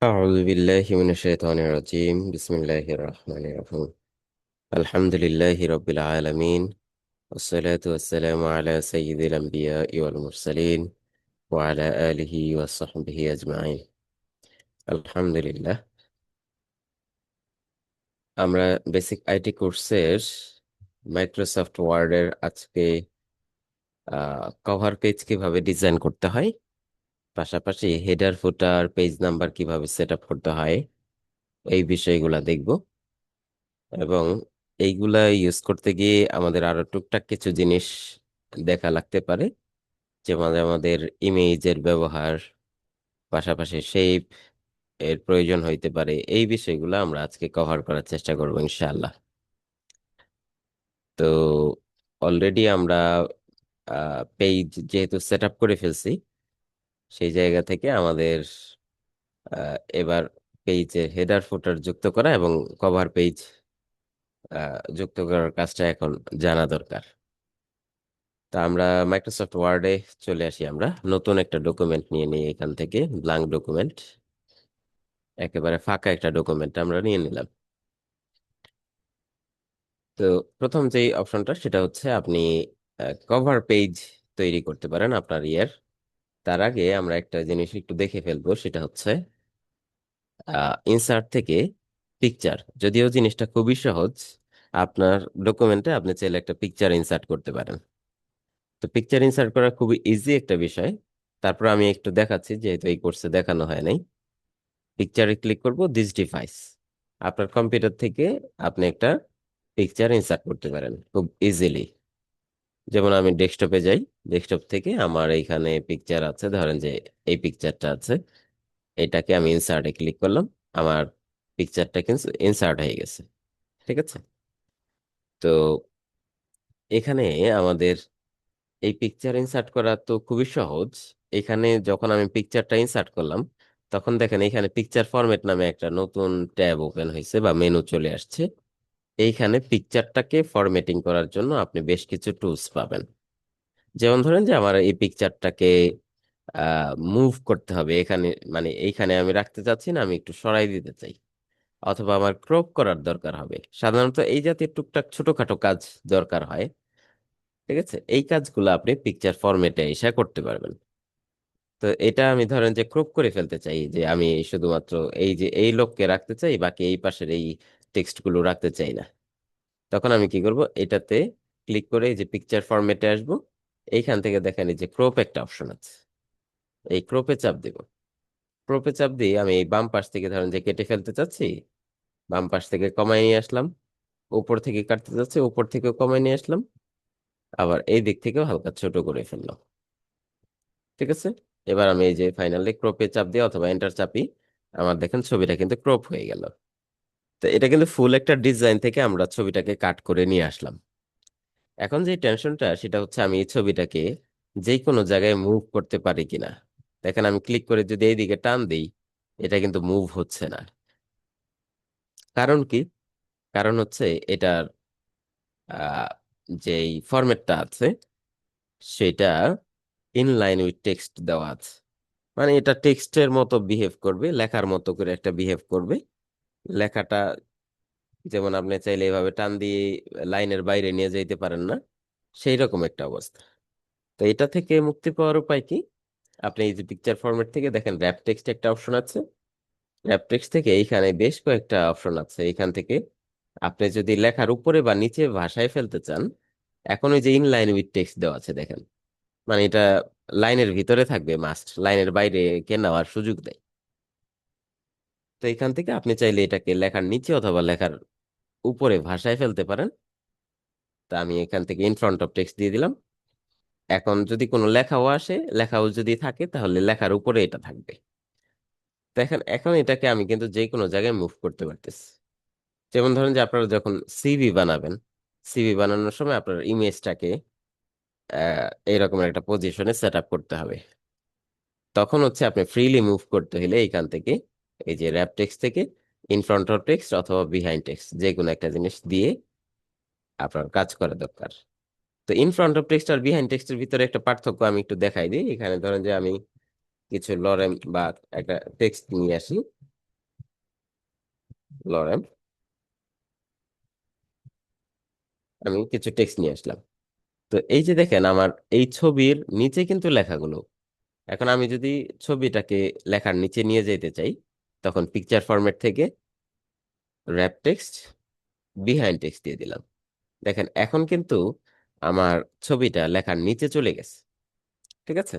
أعوذ بالله من الشيطان الرجيم بسم الله الرحمن الرحيم الحمد لله رب العالمين والصلاة والسلام على سيد الأنبياء والمرسلين وعلى آله وصحبه أجمعين الحمد لله আমরা basic IT কোর্সের Microsoft ওয়ার্ডের আজকে কভার পেজ কিভাবে ডিজাইন করতে হয়, পাশাপাশি হেডার ফুটার পেজ নাম্বার কিভাবে সেট আপ করতে হয় এই বিষয়গুলা দেখব। এবং এইগুলা ইউজ করতে গিয়ে আমাদের আরো টুকটাক কিছু জিনিস দেখা লাগতে পারে, যেমন আমাদের ইমেজের ব্যবহার, পাশাপাশি শেপ এর প্রয়োজন হইতে পারে। এই বিষয়গুলো আমরা আজকে কভার করার চেষ্টা করব ইনশাআল্লাহ। তো অলরেডি আমরা পেজ যেহেতু সেট আপ করে ফেলছি, সেই জায়গা থেকে আমাদের এবার পেজের হেডার ফুটার যুক্ত করা এবং কভার পেজ যুক্ত করার কাজটা এখন জানা দরকার। তা আমরা মাইক্রোসফট ওয়ার্ডে চলে আসি। আমরা নতুন একটা ডকুমেন্ট নিয়ে নিই, এখান থেকে ব্ল্যাঙ্ক ডকুমেন্ট, একেবারে ফাঁকা একটা ডকুমেন্ট আমরা নিয়ে নিলাম। তো প্রথম যে অপশনটা সেটা হচ্ছে আপনি কভার পেজ তৈরি করতে পারেন আপনার ইয়ের। তার আগে আমরা একটা জিনিস একটু দেখে ফেলবো, সেটা হচ্ছে ইনসার্ট থেকে পিকচার। যদিও জিনিসটা খুবই সহজ, আপনার ডকুমেন্টে আপনি চাইলে একটা পিকচার ইনসার্ট করতে পারেন। তো পিকচার ইনসার্ট করা খুবই ইজি একটা বিষয়। তারপর আমি একটু দেখাচ্ছি, যেহেতু এই কোর্সে দেখানো হয় নাই। পিকচারে ক্লিক করব, দিস ডিভাইস। আপনার কম্পিউটার থেকে আপনি একটা পিকচার ইনসার্ট করতে পারেন খুব ইজিলি। যেমন আমি ডেস্কটপে যাই, ডেস্কটপ থেকে আমার এইখানে পিকচার আছে, ধরেন যে এই পিকচারটা আছে, এটাকে আমি ইনসার্টে ক্লিক করলাম, আমার পিকচারটা কিন্তু ইনসার্ট হয়ে গেছে। ঠিক আছে। তো এখানে আমাদের এই পিকচার ইনসার্ট করা তো খুবই সহজ। এখানে যখন আমি পিকচারটা ইনসার্ট করলাম, তখন দেখেন এখানে পিকচার ফরম্যাট নামে একটা নতুন ট্যাব ওপেন হয়েছে বা মেনু চলে আসছে। এইখানে পিকচারটাকে ফরম্যাটিং করার জন্য আপনি বেশ কিছু টুলস পাবেন। যেমন ধরেন যে আমার এই পিকচারটাকে মুভ করতে হবে এখানে, মানে এইখানে আমি রাখতে চাচ্ছি না, আমি একটু সরাই দিতে চাই, অথবা আমার ক্রপ করার দরকার হবে। সাধারণত এই জাতীয় টুকটাক ছোটখাটো কাজ দরকার হয়। ঠিক আছে, এই কাজগুলো আপনি পিকচার ফরম্যাটে এসে করতে পারবেন। তো এটা আমি ধরেন যে ক্রপ করে ফেলতে চাই, যে আমি শুধুমাত্র এই যে এই লোককে রাখতে চাই, বাকি এই পাশের এই টেক্সট গুলো রাখতে চাই না। তখন আমি কি করব, এটাতে ক্লিক করে এই যে পিকচার ফরম্যাটে আসব। এইখান থেকে দেখেন এই যে ক্রপ একটা অপশন আছে, এই ক্রপে চাপ দেব। ক্রপে চাপ দিয়ে আমি এই বাম পাশ থেকে ধরেন যে কেটে ফেলতে চাচ্ছি, বাম পাশ থেকে কমাই নিয়ে আসলাম। উপর থেকে কাটতে চাচ্ছি, উপর থেকে কমাই নিয়ে আসলাম। আবার এই দিক থেকেও হালকা ছোট করে ফেললাম। ঠিক আছে। এবার আমি এই যে ফাইনালি ক্রপে চাপ দিই অথবা এন্টার চাপি, আমার দেখেন ছবিটা কিন্তু ক্রপ হয়ে গেল। তো এটা কিন্তু ফুল একটা ডিজাইন থেকে আমরা ছবিটাকে কাট করে নিয়ে আসলাম। এখন যে টেনশনটা সেটা হচ্ছে আমি এই ছবিটাকে যে কোনো জায়গায় মুভ করতে পারি কিনা। দেখেন আমি ক্লিক করে যদি এইদিকে টান দিই, এটা কিন্তু মুভ হচ্ছে না। কারণ কি? কারণ হচ্ছে এটার আহ, যেই ফরম্যাটটা আছে সেটা ইনলাইন উইথ টেক্সট দেওয়া আছে। মানে এটা টেক্সটের মতো বিহেভ করবে, লেখার মতো করে একটা বিহেভ করবে। লেখাটা যেমন আপনি চাইলে এভাবে টান দিয়ে লাইনের বাইরে নিয়ে যাইতে পারেন না, সেই রকম একটা অবস্থা। তো এটা থেকে মুক্তি পাওয়ার উপায় কি? আপনি এই যে পিকচার ফরম্যাট থেকে দেখেন র্যাপ টেক্সট একটা অপশন আছে। র্যাপ টেক্সট থেকে এইখানে বেশ কয়েকটা অপশন আছে, এখান থেকে আপনি যদি লেখার উপরে বা নিচে ভাষায় ফেলতে চান, এখন ওই যে ইন লাইন উইথ টেক্সট দেওয়া আছে দেখেন, মানে এটা লাইনের ভিতরে থাকবে, মাস্ট লাইনের বাইরে কে নেওয়ার সুযোগ দেয়। তো এখান থেকে আপনি চাইলে এটাকে লেখার নিচে অথবা লেখার উপরে ভাষায় ফেলতে পারেন। তা আমি এখান থেকে ইন ফ্রন্ট অফ টেক্সট দিয়ে দিলাম। এখন যদি কোনো লেখাও আসে, লেখাও যদি থাকে, তাহলে লেখার উপরে এটা থাকবে। দেখেন এখন এটাকে আমি কিন্তু যে কোনো জায়গায় মুভ করতে পারতেছি। যেমন ধরেন যে আপনারা যখন সিভি বানাবেন, সিভি বানানোর সময় আপনার ইমেজটাকে এইরকম একটা পজিশনে সেট আপ করতে হবে। তখন হচ্ছে আপনি ফ্রিলি মুভ করতে হলে এইখান থেকে এই যে র্যাপ টেক্সট থেকে ইন ফ্রন্ট অফ টেক্সট অথবা বিহাইন্ড টেক্সট যে কোনো একটা জিনিস দিয়ে আপনার কাজ করা দরকার। তো ইন ফ্রন্ট অফ টেক্সট আর বিহাইন্ড টেক্সটের ভিতরে একটা পার্থক্য আমি একটু দেখাই দিই। এখানে ধরেন যে আমি কিছু লরেম বা একটা টেক্সট নিয়ে আসি, লরেন, আমি কিছু টেক্সট নিয়ে আসলাম। তো এই যে দেখেন আমার এই ছবির নিচে কিন্তু লেখাগুলো, এখন আমি যদি ছবিটাকে লেখার নিচে নিয়ে যেতে চাই, তখন পিকচার ফরম্যাট থেকে র্যাপ টেক্সট, বিহাইন্ড টেক্সট দিয়ে দিলাম। দেখেন এখন কিন্তু আমার ছবিটা লেখার নিচে চলে গেছে। ঠিক আছে?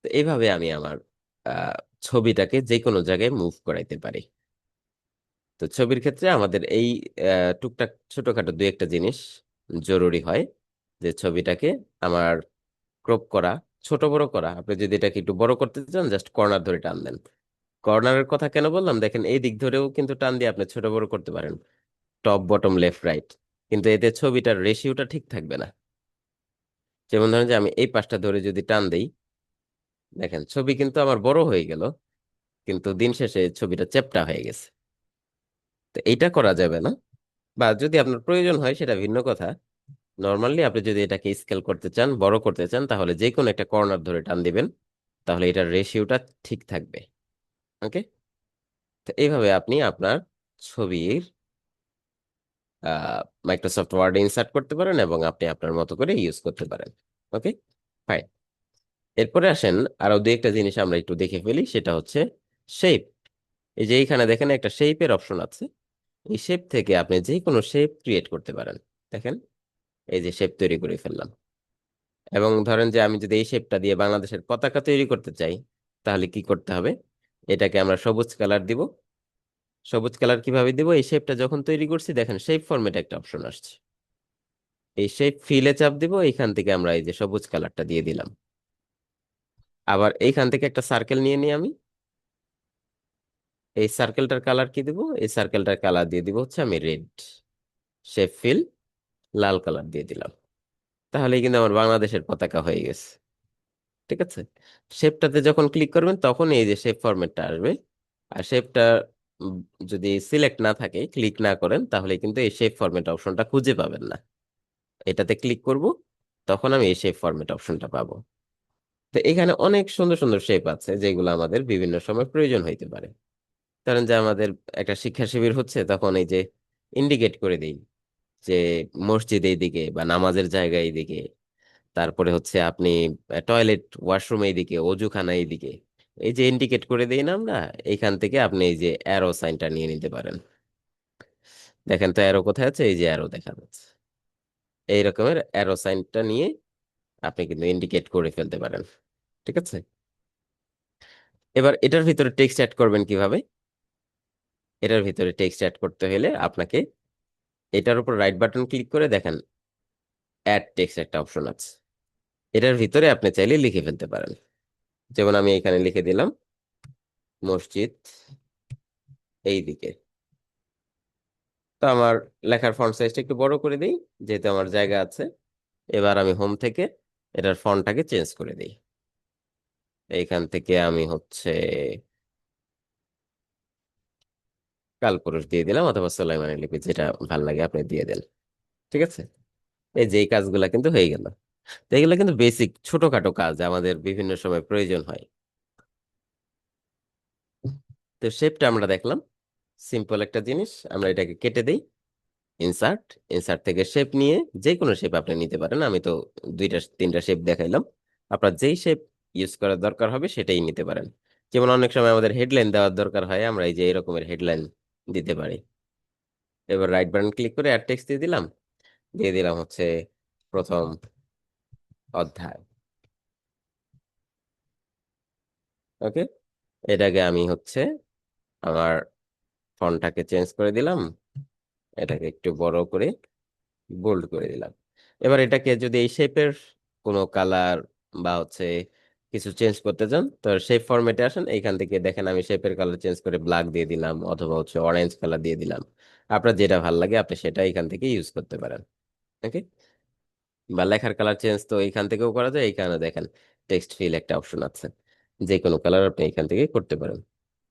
তো এইভাবে আমি আমার আহ, ছবিটাকে যে কোনো জায়গায় মুভ করাইতে পারি। তো ছবির ক্ষেত্রে আমাদের এই টুকটাক ছোটখাটো দুই একটা জিনিস জরুরি হয়, যে ছবিটাকে আমার ক্রপ করা, ছোট বড় করা। আপনি যদি এটাকে একটু বড় করতে চান, জাস্ট কর্নার ধরে টান দেন। কর্নারের কথা কেন বললাম, দেখেন এই দিক ধরেও কিন্তু টান দিয়ে আপনি ছোট বড় করতে পারেন, টপ বটম লেফট রাইট, কিন্তু এতে ছবিটার রেশিওটা ঠিক থাকবে না। যেমন ধরেন যে আমি এই পাশটা ধরে যদি টান দেই, দেখেন ছবি কিন্তু আমার বড় হয়ে গেল, কিন্তু দিন শেষে ছবিটা চ্যাপ্টা হয়ে গেছে। তো এইটা করা যাবে না। বা যদি আপনার প্রয়োজন হয় সেটা ভিন্ন কথা। নর্মালি আপনি যদি এটাকে স্কেল করতে চান, বড় করতে চান, তাহলে যে কোনো একটা কর্নার ধরে টান দিবেন, তাহলে এটার রেশিওটা ঠিক থাকবে। ওকে? তো এইভাবে আপনি আপনার ছবির মাইক্রোসফট ওয়ার্ডে ইনসার্ট করতে পারেন এবং আপনি আপনার মতো করে ইউজ করতে পারেন। ওকে, ফাইন। এরপরে আসেন, আরো দুই একটা জিনিস আমরা একটু দেখে ফেলি, সেটা হচ্ছে শেপ। এই যে এইখানে দেখেন একটা শেপের অপশন আছে। এই শেপ থেকে আপনি যে কোনো শেপ ক্রিয়েট করতে পারেন। দেখেন, এই যে শেপ তৈরি করে ফেললাম। এবং ধরেন যে আমি যদি এই শেপটা দিয়ে বাংলাদেশের পতাকা তৈরি করতে চাই, তাহলে কি করতে হবে? এটাকে আমরা সবুজ কালার দিব। সবুজ কালার কিভাবে দিব? এই শেপটা যখন তৈরি করছি, দেখেন শেপ ফরম্যাটে একটা অপশন আসছে। এই শেপ ফিলে চাপ দিব, এইখান থেকে আমরা এই যে সবুজ কালারটা দিয়ে দিলাম। আবার এইখান থেকে একটা সার্কেল নিয়ে নিই আমি। এই সার্কেলটার কালার কি দিব? এই সার্কেলটার কালার দিয়ে দিব হচ্ছে আমি রেড। শেপ ফিল, লাল কালার দিয়ে দিলাম। তাহলে কিন্তু আমার বাংলাদেশের পতাকা হয়ে গেছে। ঠিক আছে? শেপটাতে যখন ক্লিক করবেন, তখন এই যে শেপ ফরম্যাটটা আসবে। আর শেপটা যদি সিলেক্ট না থাকে, ক্লিক না করেন, তাহলে কিন্তু এই শেপ ফরম্যাট অপশনটা খুঁজে পাবেন না। এটাতে ক্লিক করব, তখন আমি এই শেপ ফরম্যাট অপশনটা পাবো। তো এখানে অনেক সুন্দর সুন্দর শেপ আছে যেগুলো আমাদের বিভিন্ন সময় প্রয়োজন হইতে পারে। ধরেন যে আমাদের একটা শিক্ষা শিবির হচ্ছে, তখন এই যে ইন্ডিকেট করে দেই যে মসজিদ এইদিকে বা নামাজের জায়গা এইদিকে, তারপরে হচ্ছে আপনি টয়লেট ওয়াশরুম এইদিকে, অজুখানা এইদিকে, এই যে ইন্ডিকেট করে দেই না আমরা, এইখান থেকে আপনি এই যে অ্যারো সাইনটা নিয়ে নিতে পারেন। দেখেন তো অ্যারো কোথায় আছে? এই যে অ্যারো দেখা যাচ্ছে। এই রকমের অ্যারো সাইনটা নিয়ে আপনি কিন্তু ইন্ডিকেট করে ফেলতে পারেন। ঠিক আছে? এবার এটার ভিতরে টেক্সট অ্যাড করবেন কিভাবে? এটার ভিতরে টেক্সট অ্যাড করতে হলে আপনাকে এটার উপর রাইট বাটন ক্লিক করে দেখেন অ্যাড টেক্সট একটা অপশন আছে। এটার ভিতরে আপনি চাইলে লিখে ফেলতে পারেন। যেমন আমি এখানে লিখে দিলাম মসজিদ এইদিকে। তো আমার লেখার ফন্ট সাইজটা একটু বড় করে দিই, যেহেতু আমার জায়গা আছে। এবার আমি হোম থেকে এটার ফন্টটাকে চেঞ্জ করে দিই। এইখান থেকে আমি হচ্ছে কালপুরুষ দিয়ে দিলাম, অথবা সোলাইমানি লিপি, যেটা ভাল লাগে আপনি দিয়ে দেন। ঠিক আছে? এই যে এই কাজগুলা কিন্তু হয়ে গেল। তো এগুলো কিন্তু বেসিক ছোটখাটো কাজ আমাদের বিভিন্ন সময় প্রয়োজন হয়। তো শেপটা আমরা দেখলাম, সিম্পল একটা জিনিস। আমরা এটাকে কেটে দেই। ইনসার্ট, ইনসার্ট থেকে শেপ নিয়ে যে কোনো শেপ আপনি নিতে পারেন। আমি তো দুইটা তিনটা শেপ দেখাইলাম। আপনার যেই শেপ ইউজ করার দরকার হবে সেটাই নিতে পারেন। যেমন অনেক সময় আমাদের হেডলাইন দেওয়ার দরকার হয়, আমরা এই যে এরকমের হেডলাইন দিতে পারি। এবার রাইট বাটন ক্লিক করে অ্যাড টেক্সট দিয়ে দিলাম। দিয়ে দিলাম হচ্ছে প্রথম অধ্যায়। ওকে, এটাকে আমি হচ্ছে আমার ফন্টটাকে চেঞ্জ করে দিলাম। এটাকে একটু বড় করে বোল্ড করে দিলাম। এবার এটাকে যদি এই শেপের কোনো কালার বা হচ্ছে কিছু চেঞ্জ করতে চান, তো শেপ ফরম্যাটে আসেন, এইখান থেকে দেখেন আমি শেপের কালার চেঞ্জ করে ব্ল্যাক দিয়ে দিলাম, অথবা হচ্ছে অরেঞ্জ কালার দিয়ে দিলাম। আপনার যেটা ভালো লাগে আপনি সেটা এখান থেকে ইউজ করতে পারেন। ওকে? বা লেখার কালার চেঞ্জ তো এইখান থেকেও করা যায়। এইখানে দেখেন টেক্সট ফিল একটা অপশন আছে, যে কোনো কালার আপনি এখান থেকে করতে পারেন।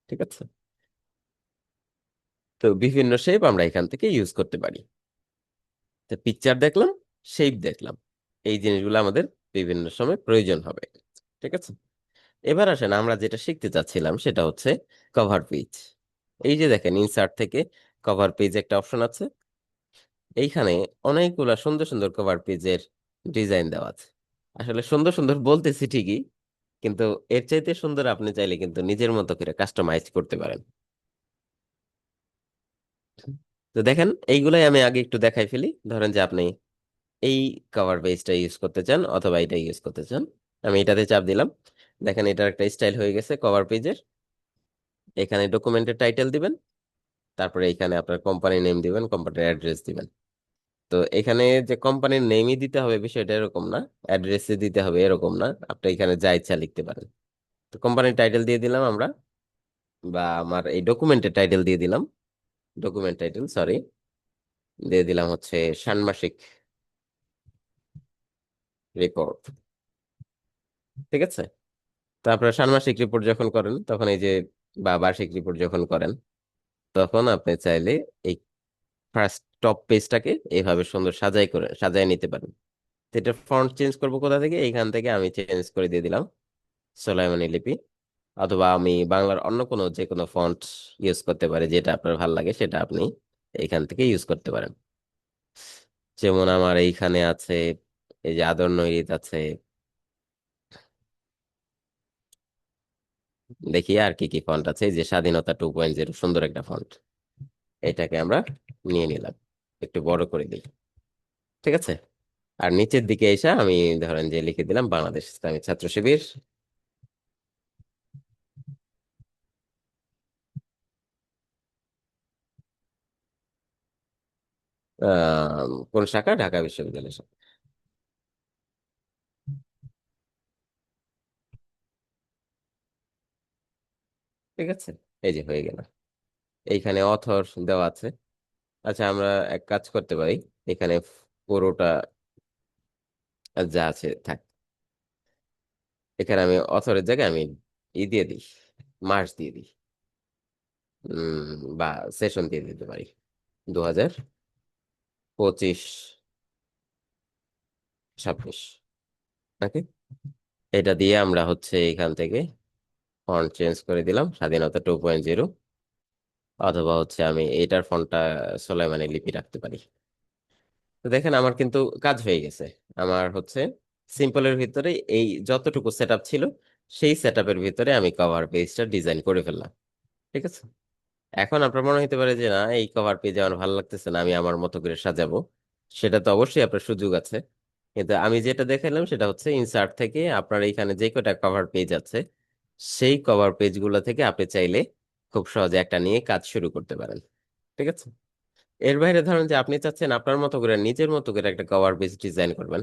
ঠিক আছে? তো বিভিন্ন শেপ আমরা এখান থেকে ইউজ করতে পারি। তো পিকচার দেখলাম, শেপ দেখলাম, এই জিনিসগুলো আমাদের বিভিন্ন সময় প্রয়োজন হবে। ঠিক আছে? এবার আসেন আমরা যেটা শিখতে চাচ্ছিলাম সেটা হচ্ছে কভার পেজ। এই যে দেখেন ইনসার্ট থেকে কভার পেজ একটা অপশন আছে, এইখানে অনেকগুলা সুন্দর সুন্দর কভার পেজের ডিজাইন দেওয়া আছে। আসলে সুন্দর সুন্দর বলতেছি ঠিকই, কিন্তু এর চাইতে সুন্দর আপনি চাইলে কিন্তু নিজের মতো করে কাস্টমাইজ করতে পারেন। তো দেখেন এইগুলাই আমি আগে একটু দেখাই ফেলি। ধরেন যে আপনি এই কভার পেজটা ইউজ করতে চান অথবা এটা ইউজ করতে চান, আমি এটাতে চাপ দিলাম। দেখেন এটার একটা স্টাইল হয়ে গেছে কভার পেজের। এখানে ডকুমেন্টের টাইটেল দিবেন, তারপরে এখানে আপনার কোম্পানি নেম দিবেন, কোম্পানির অ্যাড্রেস দিবেন। তো এখানে যে কোম্পানির নেমই দিতে হবে বিষয়টা এরকম না, অ্যাড্রেসে দিতে হবে এরকম না, আপনি এখানে যা ইচ্ছা লিখতে পারেন। তো কোম্পানির টাইটেল দিয়ে দিলাম আমরা, বা আমার এই ডকুমেন্টের টাইটেল দিয়ে দিলাম, ডকুমেন্ট টাইটেল সরি, দিয়ে দিলাম হচ্ছে ষান্মাসিক রিপোর্ট। ঠিক আছে। তো আপনারা ষান্মাসিক রিপোর্ট যখন করেন তখন এই যে, বা বার্ষিক রিপোর্ট যখন করেন তখন আপনি চাইলে এই ফার্স্ট টপ পেজটাকে এইভাবে সুন্দর সাজায় নিতে পারেন। তো এটা ফন্ট চেঞ্জ করবো কোথা থেকে, এইখান থেকে আমি চেঞ্জ করে দিয়ে দিলাম সোলাইমানি লিপি, অথবা আমি বাংলার অন্য কোনো যে কোনো ফন্ট ইউজ করতে পারি, যেটা আপনার ভালো লাগে সেটা আপনি এইখান থেকে ইউজ করতে পারেন। যেমন আমার এইখানে আছে, এই যে আদর নৈরিত আছে, দেখি আর কি কি ফন্ট আছে। এই যে স্বাধীনতা 2.0 সুন্দর একটা ফন্ট, এটাকে আমরা নিয়ে নিলাম, একটু বড় করে দিই। ঠিক আছে। আর নিচের দিকে এসে আমি ধরেন যে লিখে দিলাম বাংলাদেশ ইসলামী ছাত্র শিবির। কোন শাখা? ঢাকা বিশ্ববিদ্যালয় শাখা। ঠিক আছে, এই যে হয়ে গেল। এইখানে অথর দেওয়া আছে। আচ্ছা আমরা এক কাজ করতে পারি, এখানে পুরোটা যা আছে থাক, এখানে আমি অথরের জায়গায় আমি দিয়ে দিই, মার্চ দিয়ে দিই, বা সেশন দিয়ে দিতে পারি, 2025-26। ওকে, এটা দিয়ে আমরা হচ্ছে এখান থেকে ফন্ট চেঞ্জ করে দিলাম স্বাধীনতা 2.0, অথবা হচ্ছে আমি এটার ফন্টটা সোলাইমানি লিপি রাখতে পারি। তো দেখেন আমার কিন্তু কাজ হয়ে গেছে। আমার হচ্ছে সিম্পলের ভিতরে এই যতটুকু সেট আপ ছিল সেই সেট আপের ভিতরে আমি কভার পেজটা ডিজাইন করে ফেললাম। ঠিক আছে। এখন আপনার মনে হতে পারে যে না, এই কভার পেজ আমার ভালো লাগতেছে না, আমি আমার মতো করে সাজাবো। সেটা তো অবশ্যই আপনার সুযোগ আছে, কিন্তু আমি যেটা দেখালাম সেটা হচ্ছে ইনসার্ট থেকে আপনার এইখানে যে কটা কভার পেজ আছে সেই কভার পেজগুলো থেকে আপনি চাইলে খুব সহজে একটা নিয়ে কাজ শুরু করতে পারেন। ঠিক আছে। এর বাইরে ধরেন যে আপনি চাচ্ছেন আপনার মতো করে নিজের মতো করে একটা কভার পেজ ডিজাইন করবেন,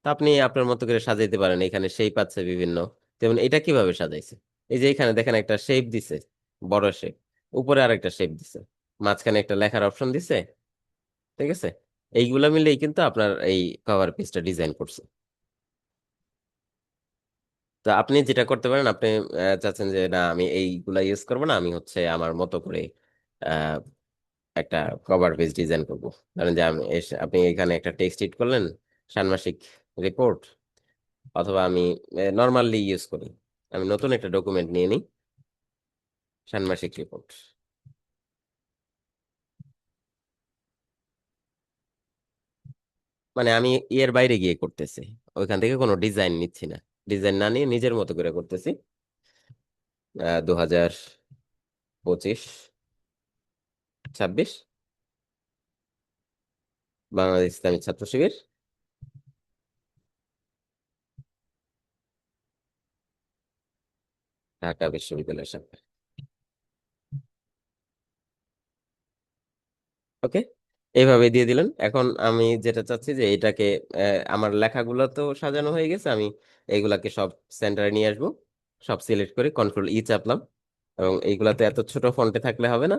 তা আপনি আপনার মতো করে সাজাইতে পারেন। এখানে শেপ আছে বিভিন্ন, যেমন এটা কিভাবে সাজাইছে, এই যে এখানে দেখেন একটা শেপ দিছে, বড় শেপ, উপরে আরেকটা শেপ দিছে, মাঝখানে একটা লেখার অপশন দিছে। ঠিক আছে। এইগুলা মিলেই কিন্তু আপনার এই কভার পেজটা ডিজাইন করছে। তো আপনি যেটা করতে পারেন, আপনি চাচ্ছেন যে না আমি এইগুলা ইউজ করবো না, আমি হচ্ছে আমার মতো করে আহ, একটা কভার পেজ ডিজাইন করব। ধরেন যে আপনি এখানে একটা টেক্সট এড করলেন, ষান্মাসিক রিপোর্ট, অথবা আমি নর্মালি ইউজ করি, আমি নতুন একটা ডকুমেন্ট নিয়ে নিই, ষান্মাসিক রিপোর্ট। মানে আমি এর বাইরে গিয়ে করতেছি, ওইখান থেকে কোনো ডিজাইন নিচ্ছি না, ডিজাইন না নিয়ে নিজের মতো করে করতেছি। 2025-26 বাংলাদেশ ইসলামী ছাত্র শিবির, ঢাকা বিশ্ববিদ্যালয় শাখা। ওকে, এইভাবে দিয়ে দিলেন। এখন আমি যেটা চাচ্ছি যে এটাকে আমার লেখাগুলো তো সাজানো হয়ে গেছে, আমি এইগুলাকে সব সেন্টারে নিয়ে আসবো। সব সিলেক্ট করে কন্ট্রোল চাপলাম, এবং এইগুলাতে এত ছোট ফন্টে থাকলে হবে না,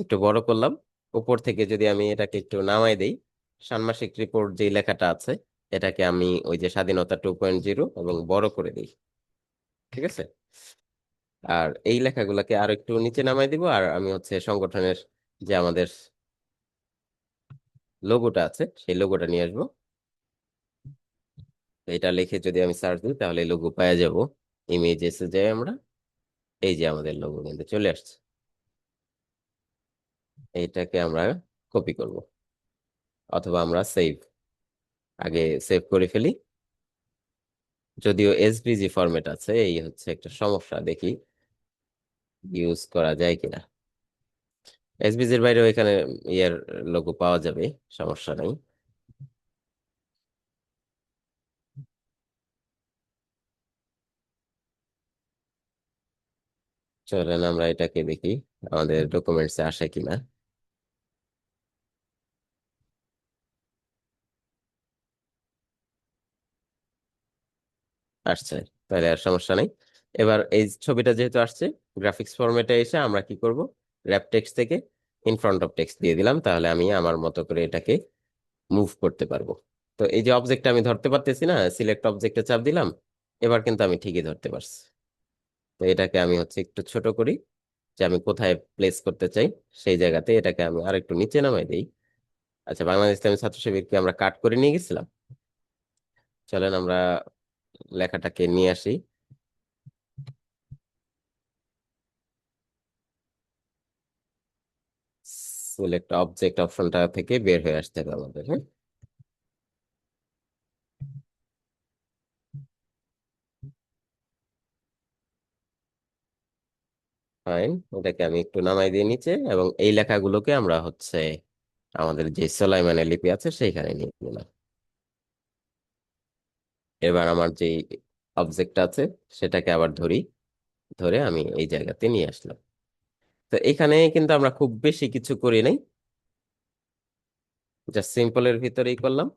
একটু বড় করলাম। উপর থেকে যদি আমি এটাকে একটু নামাই দেই, ষান্মাসিক রিপোর্ট যে লেখাটা আছে এটাকে আমি ওই যে স্বাধীনতা 2.0 এবং বড় করে দিই। ঠিক আছে। আর এই লেখাগুলোকে আরো একটু নিচে নামাই দিব, আর আমি হচ্ছে সংগঠনের যে আমাদের লোগোটা আছে সেই লোগোটা নিয়ে আসবো। তো এটা লিখে যদি আমি সার্চ দিই তাহলে লোগো পাওয়া যাব। ইমেজেসে যাই আমরা, এই যে আমাদের লোগো কিন্তু চলে আসছে। এইটাকে আমরা কপি করব, অথবা আমরা আগে সেভ করে ফেলি। যদিও এসভিজি ফরম্যাট আছে, এই হচ্ছে একটা সমস্যা, দেখি ইউজ করা যায় কিনা। এসভিজির বাইরেও এখানে ইয়ার লোগো পাওয়া যাবে, সমস্যা নাই। চলেন আমরা এটাকে দেখি আমাদের ডকুমেন্টসে আসে কিনা। আসছে, তাহলে আর সমস্যা নেই। এবার এই ছবিটা যেহেতু আসছে, গ্রাফিক্স ফরম্যাটে এসে আমরা কি করব, র্যাপ টেক্সট থেকে ইন ফ্রন্ট অফ টেক্সট দিয়ে দিলাম, তাহলে আমি আমার মতো করে এটাকে মুভ করতে পারবো। তো এই যে অবজেক্টটা আমি ধরতে পারতেছি না, সিলেক্ট অবজেক্টে চাপ দিলাম, এবার কিন্তু আমি ঠিকই ধরতে পারছি। তো এটাকে আমি হচ্ছে একটু ছোট করি, যে আমি কোথায় প্লেস করতে চাই সেই জায়গাতে এটাকে আমি আরেকটু নিচে নামাই দিই। আচ্ছা, বাংলাদেশ ইসলামী ছাত্র শিবিরকে আমরা কাট করে নিয়ে গেছিলাম। চলেন আমরা লেখাটাকে নিয়ে আসি। সিলেক্ট অবজেক্ট অপশনটা থেকে বের হয়ে আসতে হবে আমাদের, হ্যাঁ। ফাইন, এটাকে আমি একটু নামাই দিয়ে নিচে, এবং এই লেখাগুলোকে আমরা হচ্ছে আমাদের যে সোলাইমানের লিপি আছে সেইখানে নিয়ে নিলাম। এবার আমার যে অবজেক্ট আছে সেটাকে আবার ধরি, ধরে আমি এই জায়গাতে নিয়ে আসলাম। তো এখানে কিন্তু আমরা খুব বেশি কিছু করি নাই, জাস্ট সিম্পলের ভিতরেই করলাম।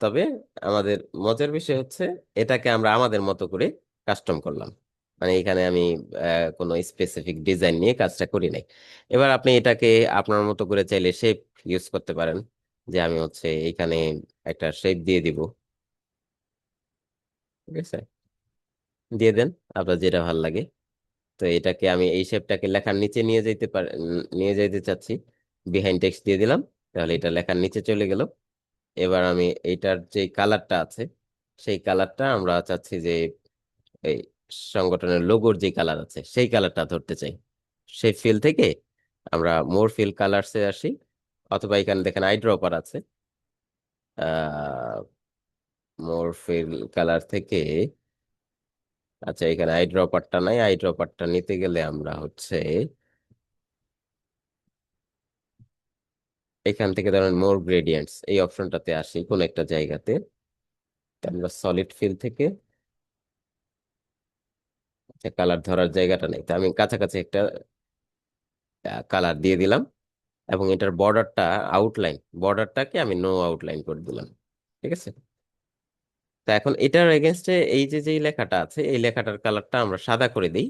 তবে আমাদের মজার বিষয় হচ্ছে এটাকে আমরা আমাদের মতো করে কাস্টম করলাম। মানে এখানে আমি কোনো স্পেসিফিক ডিজাইন নিয়ে কাজটা করি নাই। এবার আপনি এটাকে আপনার মতো করে চাইলে শেপ ইউজ করতে পারেন, যে আমি হচ্ছে এখানে একটা শেপ দিয়ে দিব। ঠিক আছে, দিয়ে দেন আপনার যেটা ভালো লাগে। তো এটাকে আমি এই শেপটাকে লেখার নিচে নিয়ে যেতে নিয়ে যেতে চাচ্ছি, বিহাইন্ড টেক্সট দিয়ে দিলাম, তাহলে এটা লেখার নিচে চলে গেল। এবার আমি এইটার যে কালারটা আছে সেই কালারটা আমরা চাচ্ছি যে এই সংগঠনের লোগোর যে কালার আছে সেই কালারটা ধরতে চাই। সেই ফিল থেকে আমরা মোর ফিল কালারসে আসি, অথবা এখানে দেখেন আই ড্রপার আছে। মোর ফিল কালার থেকে, আচ্ছা এখানে আই ড্রপারটা নাই, আই ড্রপারটা নিতে গেলে আমরা হচ্ছে এখান থেকে ধরেন মোর গ্রেডিয়েন্টস এই অপশনটাতে আসি কোন একটা জায়গাতে। তা আমরা সলিড ফিল থেকে কালার ধরার জায়গাটা নেই, তো আমি কাছাকাছি একটা কালার দিয়ে দিলাম, এবং এটার বর্ডারটা আউটলাইন, বর্ডারটাকে আমি নো আউটলাইন করে দিলাম। ঠিক আছে, তো এখন এটার এগেনস্টে এই যে যেই লেখাটা আছে এই লেখাটার কালারটা আমরা সাদা করে দিই।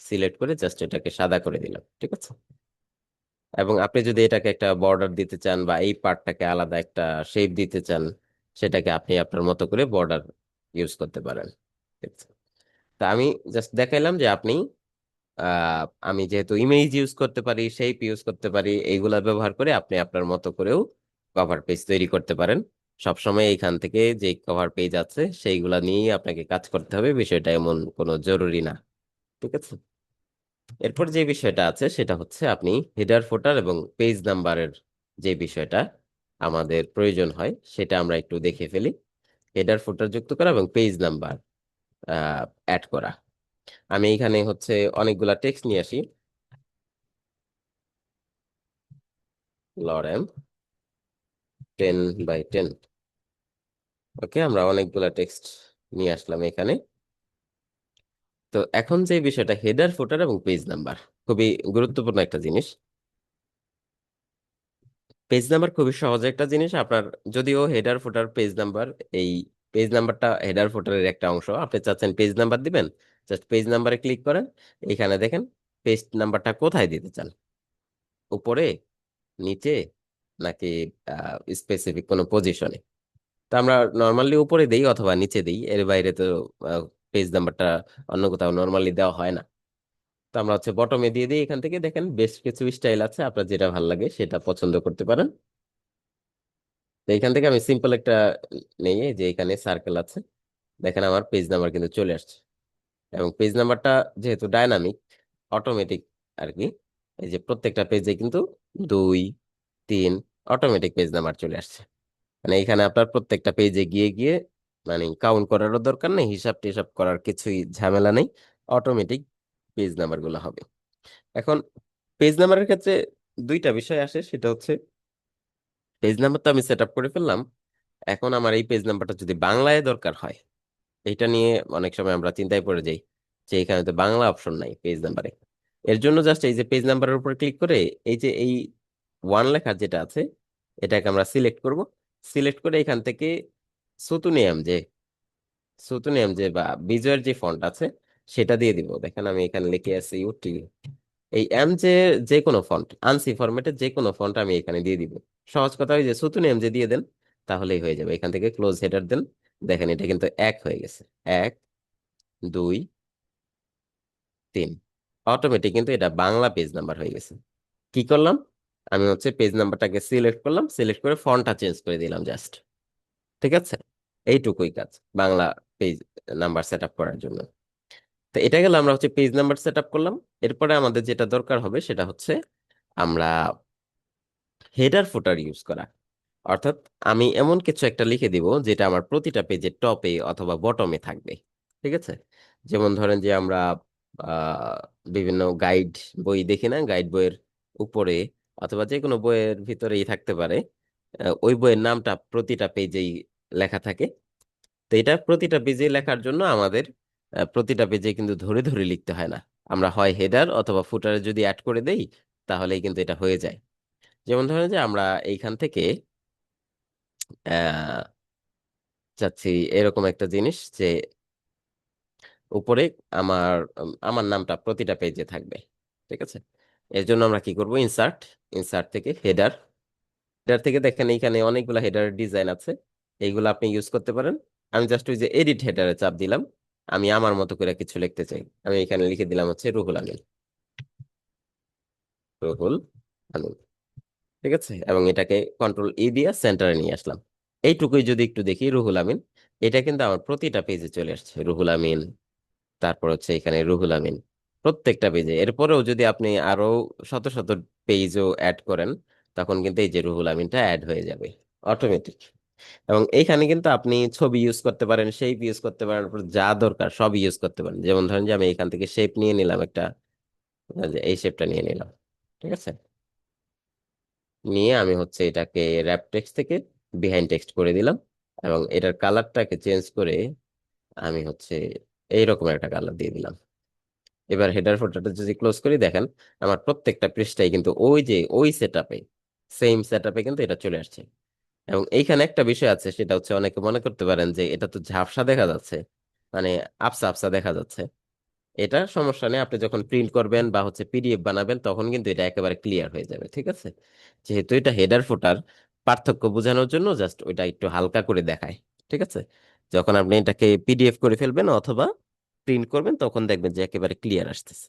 সিলেক্ট করে জাস্ট এটাকে সাদা করে দিলাম, ঠিক আছে। এবং আপনি যদি এটাকে একটা বর্ডার দিতে চান বা এই পার্টটাকে আলাদা একটা শেপ দিতে চান, সেটাকে আপনি আপনার মতো করে বর্ডার ইউজ করতে পারেন। ঠিক আছে? তা আমি জাস্ট দেখাইলাম যে আপনি আমি যেহেতু ইমেজ ইউজ করতে পারি, শেপ ইউজ করতে পারি, এইগুলা ব্যবহার করে আপনি আপনার মতো করেও কভার পেজ তৈরি করতে পারেন। সবসময় এইখান থেকে যে কভার পেজ আছে সেইগুলা নিয়েই আপনাকে কাজ করতে হবে, বিষয়টা এমন কোনো জরুরি না। ঠিক আছে, এরপর যে বিষয়টা আছে সেটা হচ্ছে আপনি হেডার ফুটার এবং পেজ নাম্বারের যে বিষয়টা আমাদের প্রয়োজন হয় সেটা আমরা একটু দেখে ফেলি। হেডার ফুটার যুক্ত করা এবং পেজ নাম্বার অ্যাড করা। আমি এখানে হচ্ছে অনেকগুলা টেক্সট নিয়ে আসি। Lauren 10 by 10। ওকে, আমরা অনেকগুলা টেক্সট নিয়ে আসলাম এখানে। তো এখন যে বিষয়টা হেডার ফুটার এবং পেজ নাম্বার, খুবই গুরুত্বপূর্ণ একটা জিনিস। পেজ নাম্বার খুবই সহজ একটা জিনিস আপনার, যদিও হেডার ফুটার পেজ নাম্বার, এই পেজ নাম্বারটা হেডার ফুটারের একটা অংশ, আপনি চাচ্ছেন পেজ নাম্বার দিবেন, জাস্ট পেজ নাম্বারে ক্লিক করেন। এখানে দেখেন পেজ নাম্বারটা কোথায় দিতে চান, উপরে, নিচে, নাকি স্পেসিফিক কোনো পজিশনে। তো আমরা নর্মালি উপরে দেই অথবা নিচে দেই, এর বাইরে তো পেজ নাম্বারটা অন্য কোথাও নর্মালি দেওয়া হয় না। তো আমরা হচ্ছে বটমে দিয়ে দিই। এখান থেকে দেখেন বেশ কিছু স্টাইল আছে, আপনার যেটা ভালো লাগে সেটা পছন্দ করতে পারেন। তো এখান থেকে আমি সিম্পল একটা নেই, এই যে এখানে সার্কেল আছে, দেখেন আমার পেজ নাম্বার কিন্তু চলে আসছে। এবং পেজ নাম্বারটা যেহেতু ডাইনামিক, অটোমেটিক আর কি, এই যে প্রত্যেকটা পেজে কিন্তু 2 3 অটোমেটিক পেজ নাম্বার চলে আসছে। মানে এখানে আপনার প্রত্যেকটা পেজে গিয়ে গিয়ে মানে কাউন্ট করারও দরকার নেই, হিসাব টিসাব করার কিছুই ঝামেলা নেই, অটোমেটিক পেজ নাম্বার গুলো হবে। এখন পেজ নাম্বারের ক্ষেত্রে দুইটা বিষয় আসে, সেটা হচ্ছে পেজ নাম্বার তো আমি সেট আপ করে ফেললাম, এখন আমার এই পেজ নাম্বারটা যদি বাংলায় দরকার হয়, এটা নিয়ে অনেক সময় আমরা চিন্তায় পড়ে যাই যে এখানে তো বাংলা অপশন নাই পেজ নাম্বারে। এর জন্য জাস্ট এই যে পেজ নাম্বারের উপর ক্লিক করে এই যে এই ওয়ান লেখা যেটা আছে এটাকে আমরা সিলেক্ট করব। সিলেক্ট করে এখান থেকে সুতুনিয়াম যে সুতুনিয়াম যে বা বিজয়ের যে ফন্ট আছে সেটা দিয়ে দিব। দেখেন আমি এখানে লিখে আছি ইউটি, এই এম যে যে কোনো ফন্ট, আনসি ফরম্যাটে যে কোনো ফন্ট আমি এখানে দিয়ে দিব। সহজ কথা ওই যে সুতুনিয়াম যে দিয়ে দেন তাহলেই হয়ে যাবে। এখান থেকে ক্লোজ হেডার দেন, দেখেন এটা কিন্তু 1 হয়ে গেছে। 1 2 3, অটোমেটিক কিন্তু এটা বাংলা পেজ নাম্বার হয়ে গেছে। কি করলাম, আমি হচ্ছে পেজ নাম্বারটাকে সিলেক্ট করলাম, সিলেক্ট করে ফন্টটা চেঞ্জ করে দিলাম জাস্ট। ঠিক আছে, এইটুকুই কাজ Bangla page number set up করার জন্য। তো এটা গেলে আমরা হচ্ছে পেজ নাম্বার সেট আপ করলাম। এরপরে আমাদের যেটা দরকার হবে সেটা হচ্ছে আমরা হেডার ফুটার ইউজ করা। অর্থাৎ আমি এমন কিছু একটা লিখে দিব যেটা আমার প্রতিটা পেজের টপে অথবা বটমে থাকবে। ঠিক আছে, যেমন ধরেন যে আমরা আহ, বিভিন্ন গাইড বই দেখি না, গাইড বইয়ের উপরে অথবা যে কোনো বইয়ের ভিতরেই থাকতে পারে, ওই বইয়ের নামটা প্রতিটা পেজেই লেখা থাকে। তো এটা প্রতিটা পেজে লেখার জন্য আমাদের প্রতিটা পেজে কিন্তু ধরে ধরে লিখতে হয় না। আমরা হয় হেডার অথবা ফুটারে যদি অ্যাড করে দেই তাহলেই কিন্তু এটা হয়ে যায়। যেমন ধরেন যে আমরা এইখান থেকে আহ চাচ্ছি এরকম একটা জিনিস যে উপরে আমার নামটা প্রতিটা পেজে থাকবে। ঠিক আছে, এর জন্য আমরা কি করব, ইনসার্ট, ইনসার্ট থেকে হেডার, হেডার থেকে দেখেন এইখানে অনেকগুলো হেডার ডিজাইন আছে, এইগুলো আপনি ইউজ করতে পারেন। আমি জাস্ট ওই যে এডিট হেডারে চাপ দিলাম, আমি আমার মতো করে কিছু লিখতে চাই, আমি এখানে লিখে দিলাম হচ্ছে রুহুল আমিন, রুহুল আমিন। ঠিক আছে, এবং এটাকে কন্ট্রোল ই দিয়ে সেন্টারে নিয়ে আসলাম। এইটুকুই যদি একটু দেখি রুহুল আমিন, এটা কিন্তু আমার প্রতিটা পেজে চলে আসছে রুহুল আমিন। তারপর হচ্ছে এখানে রুহুল আমিন প্রত্যেকটা পেজে। এরপরেও যদি আপনি আরো শত শত পেজও অ্যাড করেন তখন কিন্তু এই যে রুহুল আমিনটা অ্যাড হয়ে যাবে অটোমেটিক। এবং এইখানে কিন্তু আপনি ছবি ইউজ করতে পারেন, শেপ ইউজ করতে পারেন, আপনার যা দরকার সব ইউজ করতে পারেন। যেমন ধরেন যে আমি এখান থেকে শেপ নিয়ে নিলাম একটা, যে এই শেপটা নিয়ে নিলাম। ঠিক আছে, নিয়ে আমি হচ্ছে এটাকে র্যাপ টেক্সট থেকে বিহাইন্ড টেক্সট করে দিলাম, এবং এটার কালারটাকে চেঞ্জ করে আমি হচ্ছে এইরকম একটা কালার দিয়ে দিলাম। এবার হেডার ফোল্ডারটা যদি ক্লোজ করি দেখেন আমার প্রত্যেকটা পৃষ্ঠায় কিন্তু ওই যে ওই সেটআপে, সেম সেটআপে কিন্তু এটা চলে আসছে। এবং এইখানে একটা বিষয় আছে, সেটা হচ্ছে অনেকে মনে করতে পারেন যে এটা তো ঝাপসা দেখা যাচ্ছে, মানে আবসা আবসা দেখা যাচ্ছে। এটা সমস্যা নেই, আপনি যখন প্রিন্ট করবেন বা হচ্ছে পিডিএফ বানাবেন তখন কিন্তু এটা একেবারে ক্লিয়ার হয়ে যাবে। ঠিক আছে, যেহেতু এটা হেডার ফুটার, পার্থক্য বোঝানোর জন্য জাস্ট ওইটা একটু হালকা করে দেখায়। ঠিক আছে, যখন আপনি এটাকে পিডিএফ করে ফেলবেন অথবা প্রিন্ট করবেন তখন দেখবেন যে একেবারে ক্লিয়ার আসতেছে।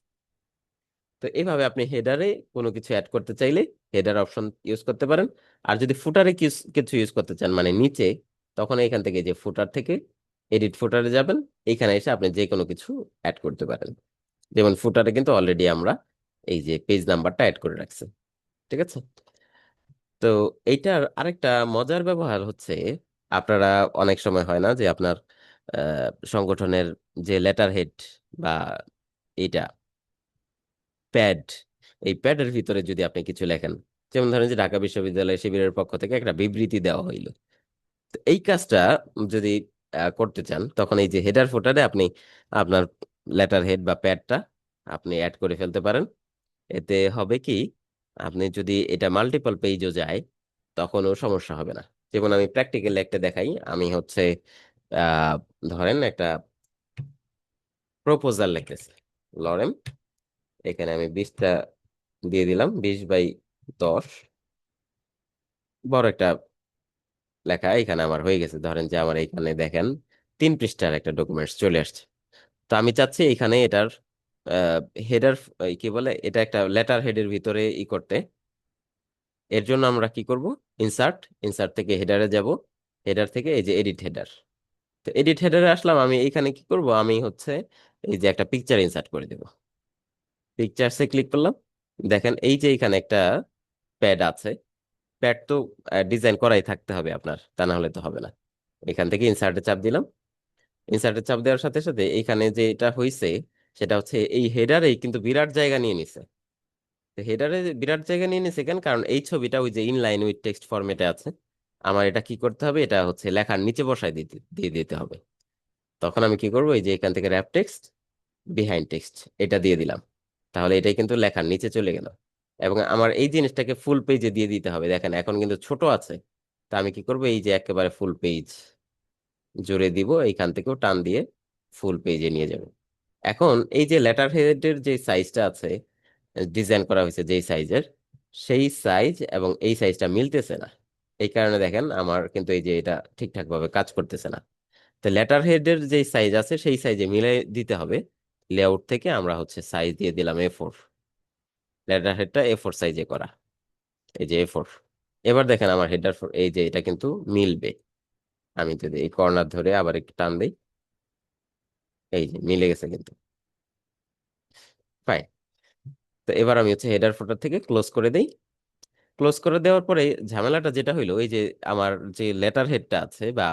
তো এইভাবে আপনি হেডারে কোনো কিছু অ্যাড করতে চাইলে হেডার অপশন ইউজ করতে পারেন। আর যদি ফুটারে কিছু ইউজ করতে চান মানে নিচে, তখন এখান থেকে যে ফুটার থেকে এডিট ফুটারে যাবেন, এখানে এসে আপনি যে কোনো কিছু অ্যাড করতে পারেন। যেমন ফুটারে কিন্তু অলরেডি আমরা এই যে পেজ নাম্বারটা অ্যাড করে রাখছি। ঠিক আছে, তো এইটার আরেকটা মজার ব্যবহার হচ্ছে, আপনারা অনেক সময় হয় না যে আপনার সংগঠনের যে লেটার হেড বা এইটা প্যাড, এই প্যাডের ভিতরে যদি আপনি কিছু লেখেন, যেমন ধরেন যে ঢাকা বিশ্ববিদ্যালয় শিবিরের পক্ষ থেকে একটা বিবৃতি দেওয়া হইলো, তো এই কাজটা যদি করতে চান তখন এই যে হেডার ফোটারে আপনি আপনার লেটার হেড বা প্যাডটা আপনি অ্যাড করে ফেলতে পারেন। এতে হবে কি, আপনি যদি এটা মাল্টিপল পেজও যায় তখনও সমস্যা হবে না। যেমন আমি প্র্যাকটিক্যালি একটা দেখাই, আমি হচ্ছে আহ ধরেন একটা প্রপোজাল লিখতেছি, লরেন, এখানে আমি 20টা দিয়ে দিলাম, 20/10, বড় একটা লেখা এখানে আমার হয়ে গেছে। ধরেন যে আমার এখানে দেখেন 3 পৃষ্ঠার একটা ডকুমেন্টস চলে আসছে। তো আমি চাচ্ছি এখানে এটার হেডার, কি বলে এটা, একটা লেটার হেডের ভিতরে করতে। এর জন্য আমরা কি করব, ইনসার্ট, ইনসার্ট থেকে হেডারে যাব, হেডার থেকে এই যে এডিট হেডার, তো এডিট হেডারে আসলাম, আমি এইখানে কি করব, আমি হচ্ছে এই যে একটা পিকচার ইনসার্ট করে দেব। পিকচারসে ক্লিক করলাম। দেখেন এই যে এখানে একটা প্যাড আছে। প্যাড তো ডিজাইন করাই থাকতে হবে আপনার, তা না হলে তো হবে না। এখান থেকে ইনসার্টে চাপ দিলাম। ইনসার্টে চাপ দেওয়ার সাথে সাথে এইখানে যে এটা হয়েছে, সেটা হচ্ছে এই হেডারেই কিন্তু বিরাট জায়গা নিয়ে নিছে। তো হেডারে বিরাট জায়গা নিয়ে নিছে কেন, কারণ এই ছবিটা ওই যে ইনলাইন উইথ টেক্সট ফরম্যাটে আছে। আমার এটা কি করতে হবে, এটা হচ্ছে লেখার নিচে বসায় দিয়ে দিতে হবে। তখন আমি কি করবো, এই যে এখান থেকে র্যাপ টেক্সট, বিহাইন্ড টেক্সট, এটা দিয়ে দিলাম। তাহলে এটাই কিন্তু লেখার নিচে চলে গেল। এবং আমার এই জিনিসটাকে ফুল পেজে দিয়ে দিতে হবে। দেখেন এখন কিন্তু ছোট আছে। তা আমি কি করবো, এই যে একেবারে ফুল পেজ জুড়ে দিব, এইখান থেকেও টান দিয়ে ফুল পেজে নিয়ে যাব। এখন এই যে লেটার হেডের যে সাইজটা আছে, ডিজাইন করা হয়েছে যেই সাইজের, সেই সাইজ এবং এই সাইজটা মিলতেছে না। এই কারণে দেখেন আমার কিন্তু এই যে এটা ঠিকঠাক ভাবে কাজ করতেছে না। তো লেটার হেডের যে সাইজ আছে সেই সাইজে মিলাই দিতে হবে। লেআউট থেকে আমরা হচ্ছে সাইজ দিয়ে দিলাম A4। লেটার হেডটা A4 সাইজে করা, এই যে A4। এবার দেখেন আমার হেডার, এই যে এটা কিন্তু মিলবে। আমি যদি এই কর্নার ধরে আবার একটু টান দিই, এই যে মিলে গেছে কিন্তু। ফাইন। তো এবার আমি হচ্ছে হেডার ফোল্ডার থেকে ক্লোজ করে দেই। ক্লোজ করে দেওয়ার পরে ঝামেলাটা যেটা হইলো, ওই যে আমার যে লেটার হেডটা আছে বা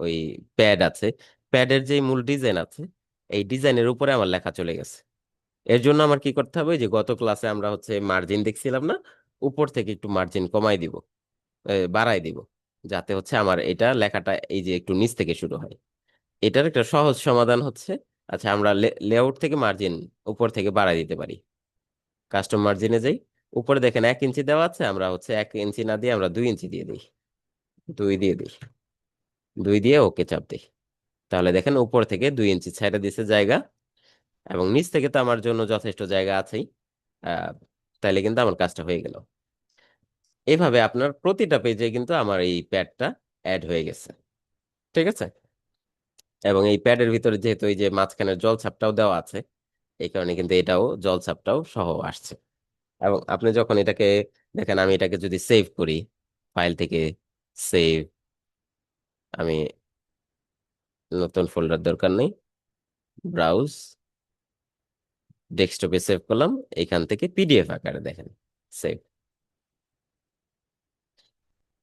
ওই প্যাড আছে, প্যাডের যে মূল ডিজাইন আছে, এই ডিজাইনের উপরে আমার লেখা চলে গেছে। এর জন্য আমার কি করতে হবে, ওই যে গত ক্লাসে আমরা হচ্ছে মার্জিন দেখছিলাম না, উপর থেকে একটু মার্জিন কমাই দিব, বাড়াই দিব, যাতে হচ্ছে আমার এটা লেখাটা এই যে একটু নিচ থেকে শুরু হয়। এটার একটা সহজ সমাধান হচ্ছে, আচ্ছা আমরা লেআউট থেকে মার্জিন উপর থেকে বাড়াই দিতে পারি। কাস্টম মার্জিনে যাই, উপরে দেখেন 1 ইঞ্চি দেওয়া আছে, আমরা হচ্ছে 1 ইঞ্চি না দিয়ে আমরা 2 ইঞ্চি দিয়ে দিই। 2 দিয়ে দিই, 2 দিয়ে ওকে চাপ দিই। তাহলে দেখেন উপর থেকে 2 ইঞ্চি ছেড়ে দিছে জায়গা, এবং নিচ থেকে তো আমার জন্য যথেষ্ট জায়গা আছেই। আহ তাইলে কিন্তু আমার কাজটা হয়ে গেল। এইভাবে আপনার প্রতিটা পেজে কিন্তু আমার এই প্যাডটা অ্যাড হয়ে গেছে। ঠিক আছে। এবং এই প্যাডের ভিতরে যেহেতু এই যে মাঝখানের জলছাপটাও দেওয়া আছে, এই কারণে কিন্তু এটাও জলছাপটাও সহ আসছে। এবং আপনি যখন এটাকে দেখেন, আমি এটাকে যদি সেভ করি, ফাইল থেকে সেভ, আমি নতুন ফোল্ডার দরকার নেই, ব্রাউজ, ডেস্কটপে সেভ করলাম, এখান থেকে পিডিএফ আকারে দেখেন সেভ।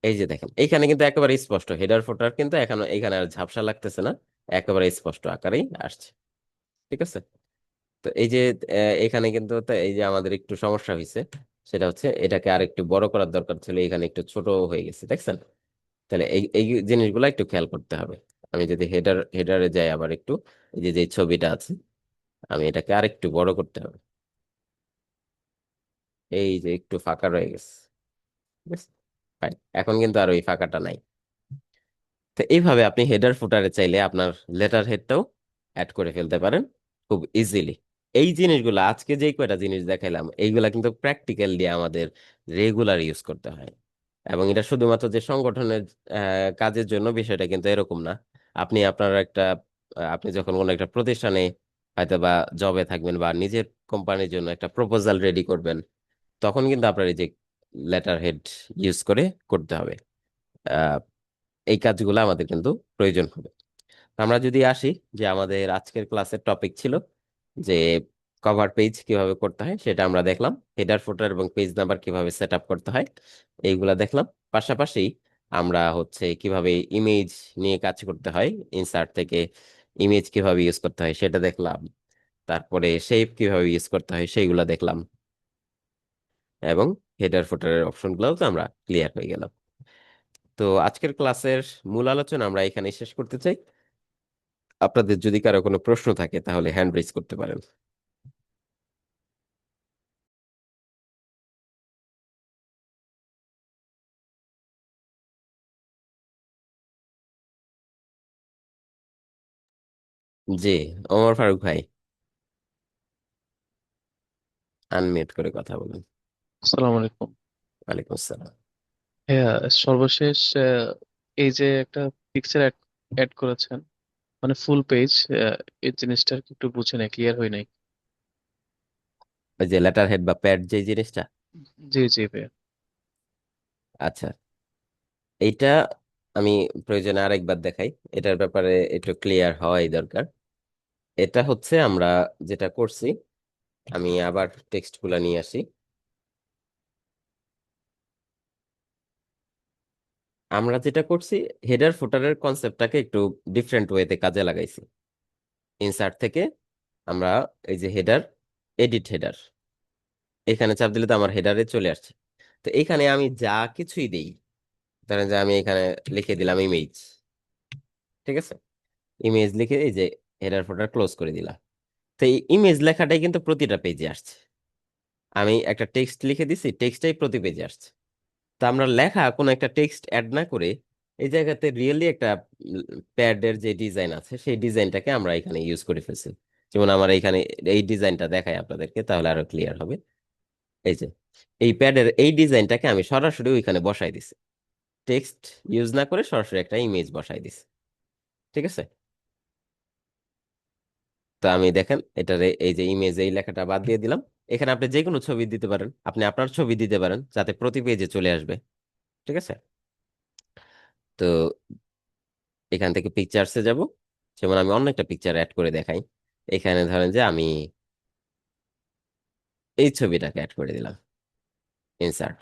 এই যে দেখেন এখানে কিন্তু একেবারে স্পষ্ট হেডার ফোটার, কিন্তু এখন এখানে আর ঝাপসা লাগতেছে না, একেবারে স্পষ্ট আকারেই আসছে। ঠিক আছে। তো এই যে এখানে কিন্তু এই যে আমাদের একটু সমস্যা হয়েছে, সেটা হচ্ছে এটাকে আর একটু বড় করার দরকার ছিল, এখানে একটু ছোট হয়ে গেছে, দেখছেন। তাহলে এই এই জিনিসগুলো একটু খেয়াল করতে হবে। আমি যদি হেডারে যাই আবার একটু, এই যে যে ছবিটা আছে, আমি এটাকে আর একটু বড় করতে হবে। এই যে একটু ফাঁকা রয়ে গেছে, ঠিক আছে? Fine. এখন কিন্তু আর ওই ফাঁকাটা নাই। তো এইভাবে আপনি হেডার ফুটারে চাইলে আপনার লেটার হেডটাও অ্যাড করে ফেলতে পারেন খুব ইজিলি। এই জিনিসগুলো আজকে যেই কয়টা জিনিস দেখাইলাম, এইগুলা কিন্তু প্র্যাকটিক্যাল দিয়ে আমাদের রেগুলার ইউজ করতে হয়। এবং এটা শুধুমাত্র যে সংগঠনের কাজের জন্য, বিষয়টা কিন্তু এরকম না। আপনি আপনার একটা আপনি যখন কোনো একটা প্রতিষ্ঠানে হয়তো বা জবে থাকবেন বা নিজের কোম্পানির জন্য একটা প্রপোজাল রেডি করবেন, তখন কিন্তু আপনার এই যে লেটার হেড ইউজ করে করতে হবে। আহ, এই কাজগুলো আমাদের কিন্তু প্রয়োজন হবে। আমরা যদি আসি, যে আমাদের আজকের ক্লাসের টপিক ছিল যে কভার পেজ কিভাবে করতে হয়, সেটা আমরা দেখলাম। হেডার ফুটার এবং পেজ নাম্বার কিভাবে সেট আপ করতে হয়, এইগুলা দেখলাম। পাশাপাশি আমরা হচ্ছে কিভাবে ইমেজ নিয়ে কাজ করতে হয়, ইনসার্ট থেকে ইমেজ কিভাবে ইউজ করতে হয় সেটা দেখলাম। তারপরে শেপ কিভাবে ইউজ করতে হয় সেইগুলা দেখলাম। এবং হেডার ফুটারের অপশনগুলোও তো আমরা ক্লিয়ার হয়ে গেলাম। তো আজকের ক্লাসের মূল আলোচনা আমরা এখানে শেষ করতে চাই। আপনাদের যদি কারো কোনো প্রশ্ন থাকে তাহলে হ্যান্ড রেজ করতে পারেন। জি, ওমর ফারুক ভাই, আনমিউট করে কথা বলুন। আসসালামু আলাইকুম। ওয়ালাইকুম আসসালাম। হ্যাঁ, সর্বশেষ এই যে একটা পিকচার অ্যাড অ্যাড করেছেন, মানে ফুল পেজ, এই জিনিসটা আর কি একটু বুঝে নাই, ক্লিয়ার হয় নাই। ওই যে লেটার হেড বা প্যাড যে জিনিসটা, জি জি ভাইয়া। আচ্ছা, এইটা আমি প্রয়োজনে আরেকবার দেখাই, এটার ব্যাপারে একটু ক্লিয়ার হওয়াই দরকার। এটা হচ্ছে আমরা যেটা করছি, আমি আবার টেক্সট গুলা নিয়ে আসি। আমরা যেটা করছি, হেডার ফুটারের কনসেপ্টটাকে একটু ডিফারেন্ট ওয়েতে কাজে লাগাইছি। ইনসার্ট থেকে আমরা এই যে হেডার, এডিট হেডার, এখানে চাপ দিলে তো আমার হেডারে চলে আসছে। তো এখানে আমি যা কিছুই দেই, ধরেন যে আমি এখানে লিখে দিলাম ইমেজ, ঠিক আছে, ইমেজ লিখে এই যে হেডার ফুটার ক্লোজ করে দিলাম। তো এই ইমেজ লেখাটাই কিন্তু প্রতিটা পেজে আসছে। আমি একটা টেক্সট লিখে দিছি, টেক্সটটাই প্রতি পেজে আসছে। তো আমরা লেখা কোনো একটা টেক্সট অ্যাড না করে এই জায়গাতে রিয়েলি একটা প্যাডের যে ডিজাইন আছে সেই ডিজাইনটাকে আমরা এখানে ইউজ করে ফেলছি। যেমন আমার এখানে এই ডিজাইনটা দেখাই আপনাদেরকে, তাহলে আরো ক্লিয়ার হবে। এই যে এই প্যাডের এই ডিজাইনটাকে আমি সরাসরি ওইখানে বসাই দিছি, টেক্সট ইউজ না করে সরাসরি একটা ইমেজ বসাই দিছি, ঠিক আছে। তো আমি দেখেন এটার এই যে ইমেজ, এই লেখাটা বাদ দিয়ে দিলাম। এখানে আপনি যে কোনো ছবি দিতে পারেন, আপনি আপনার ছবি দিতে পারেন যাতে প্রতি পেজে চলে আসবে, ঠিক আছে। তো এখান থেকে পিকচার্সে যাব, যেমন আমি অন্য একটা পিকচার অ্যাড করে দেখাই। এখানে ধরেন যে আমি এই ছবিটাকে অ্যাড করে দিলাম, ইনসার্ট,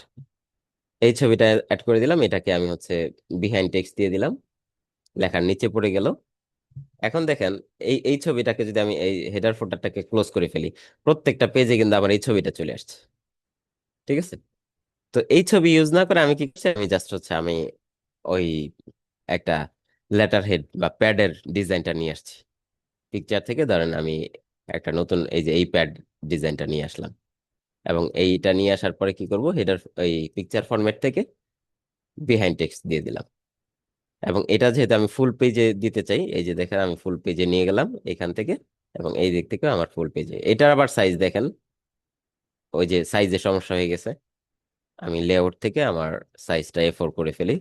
এই ছবিটা অ্যাড করে দিলাম, এটাকে আমি হচ্ছে বিহাইন্ড টেক্সট দিয়ে দিলাম, লেখার নিচে পড়ে গেল। এখন দেখেন এই এই ছবিটাকে যদি আমি এই হেডার ফোল্ডারটাকে ক্লোজ করে ফেলি, প্রত্যেকটা পেজে কিন্তু আমার এই ছবিটা চলে আসছে, ঠিক আছে। তো এই ছবি ইউজ না করে আমি কি করছি, আমি জাস্ট হচ্ছে আমি ওই একটা লেটার হেড বা প্যাডের ডিজাইনটা নিয়ে আসছি। পিকচার থেকে ধরেন আমি একটা নতুন এই যে এই প্যাড ডিজাইনটা নিয়ে আসলাম, এবং এইটা নিয়ে আসার পরে কি করব, হেডার এই পিকচার ফরম্যাট থেকে বিহাইন্ড টেক্সট দিয়ে দিলাম। এবং এটা যেহেতু আমি ফুল পেজে দিতে চাই, এই যে দেখেন আমি ফুল পেজে নিয়ে গেলাম এখান থেকে, এবং এই দিক থেকে আমার ফুল পেজে। এটার আবার সাইজ দেখেন, ওই যে সাইজে সমস্যা হয়ে গেছে, আমি লেআউট থেকে আমার সাইজটা A4 করে ফেলি।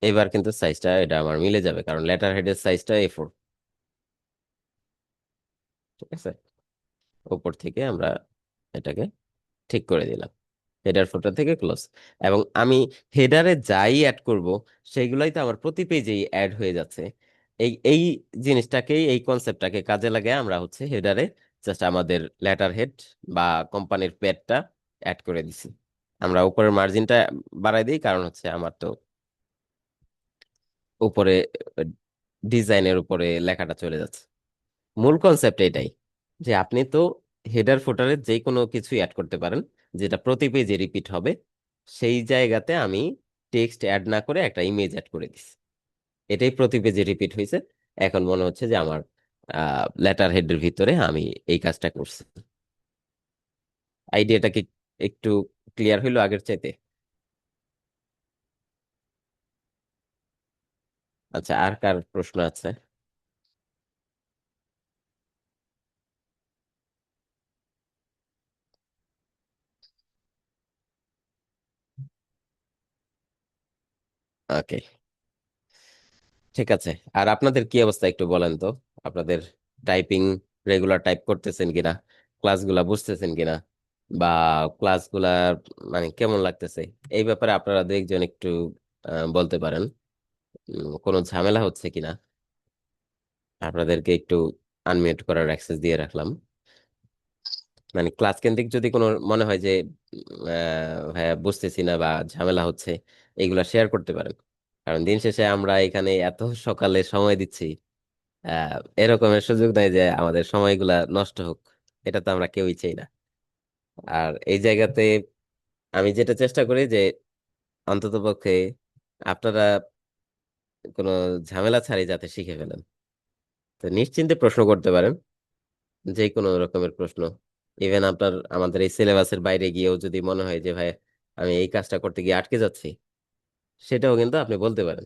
এবার কিন্তু সাইজটা এটা আমার মিলে যাবে, কারণ লেটার হেডের সাইজটা A4, ঠিক আছে। উপর থেকে আমরা এটাকে ঠিক করে দিলাম, হেডার ফুটার থেকে ক্লোজ। এবং আমি হেডারে যাই অ্যাড করব সেইগুলাই তো আমার প্রতি পেজেই অ্যাড হয়ে যাচ্ছে। এই এই জিনিসটাকেই, এই কনসেপ্টটাকে কাজে লাগিয়ে আমরা হচ্ছে হেডারে জাস্ট আমাদের লেটার হেড বা কোম্পানির পেডটা অ্যাড করে দিছি। আমরা উপরের মার্জিনটা বাড়াই দিই, কারণ হচ্ছে আমার তো উপরে ডিজাইনের উপরে লেখাটা চলে যাচ্ছে। মূল কনসেপ্ট এটাই, যে আপনি তো হেডার ফুটারে যে কোনো কিছু অ্যাড করতে পারেন যেটা প্রতি পেজে রিপিট হবে। সেই জায়গাতে আমি টেক্সট অ্যাড না করে একটা ইমেজ অ্যাড করে দিছি, এটাই প্রতি পেজে রিপিট হয়েছে। এখন মনে হচ্ছে যে আমার লেটার হেডের ভিতরে আমি এই কাজটা করছি। আইডিয়াটা কি একটু ক্লিয়ার হইলো আগের চাইতে? আচ্ছা, আর কার প্রশ্ন আছে? ওকে, ঠিক আছে। আর আপনাদের কি অবস্থা একটু বলেন তো, আপনাদের টাইপিং রেগুলার টাইপ করতেছেন কিনা, ক্লাসগুলা বুঝতেছেন কিনা, বা ক্লাসগুলা মানে কেমন লাগতেছে, এই ব্যাপারে আপনারা দু একজন একটু বলতে পারেন। কোনো ঝামেলা হচ্ছে কিনা। আপনাদেরকে একটু আনমিউট করার অ্যাক্সেস দিয়ে রাখলাম। মানে ক্লাস কেন্দ্রিক যদি কোনো মনে হয় যে ভাইয়া বুঝতেছি না বা ঝামেলা হচ্ছে, এগুলা শেয়ার করতে পারেন। কারণ দিন শেষে আমরা এখানে এত সকালে সময় দিচ্ছি, এরকমের সুযোগ নাই যে আমাদের সময়গুলা নষ্ট হোক, এটা তো আমরা কেউই চাই না। আর এই জায়গাতে আমি যেটা চেষ্টা করি যে অন্ততপক্ষে আপনারা কোনো ঝামেলা ছাড়াই যাতে শিখে ফেলেন। তো নিশ্চিন্তে প্রশ্ন করতে পারেন, যে কোনো রকমের প্রশ্ন। ইভেন আপনার আমাদের এই সিলেবাসের বাইরে গিয়েও যদি মনে হয় যে ভাই আমি এই কাজটা করতে গিয়ে আটকে যাচ্ছি, সেটাও কিন্তু আপনি বলতে পারেন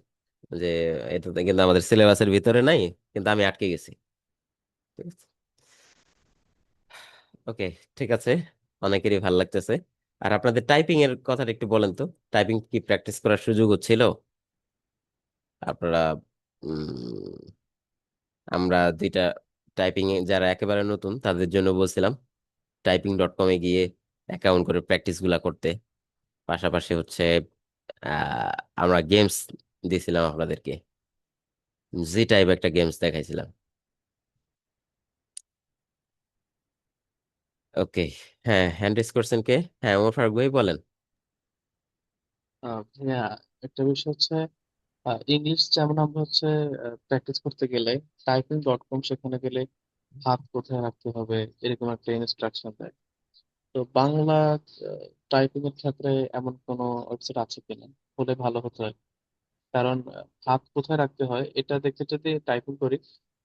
যে এটা তো কিন্তু আমাদের সিলেবাসের ভিতরে নাই, কিন্তু আমি আটকে গেছি, ঠিক আছে। ওকে, ঠিক আছে, অনেকেরই ভালো লাগতেছে। আর আপনাদের টাইপিং এর কথাটা একটু বলেন তো, টাইপিং কি প্র্যাকটিস করার সুযোগ হচ্ছিল আপনারা? উম, আমরা দুইটা টাইপিং এ যারা একেবারে নতুন তাদের জন্য বলছিলাম typing.com এ গিয়ে অ্যাকাউন্ট করে প্র্যাকটিস গুলা করতে। পাশাপাশি হচ্ছে আহ, আমরা গেমস দিছিলাম আপনাদেরকে, জি টাইপ একটা গেমস দেখাইছিলাম। ওকে। হ্যাঁ, হ্যান্ড রেজ করছেন কে? হ্যাঁ, ওমর ফারুক ভাই বলেন। ভাইয়া, একটা বিষয় হচ্ছে ইংলিশ যেমন আমরা হচ্ছে প্র্যাকটিস করতে গেলে typing.com সেখানে গেলে হাত কোথায় রাখতে হবে এরকম একটা ইনস্ট্রাকশন দেয়। তো বাংলা টাইপিং এর ক্ষেত্রে এমন কোনো ওয়েবসাইট আছে কিনা হলে ভালো হতো আর কি। কারণ হাত কোথায় রাখতে হয় এটা দেখে যদি টাইপিং করি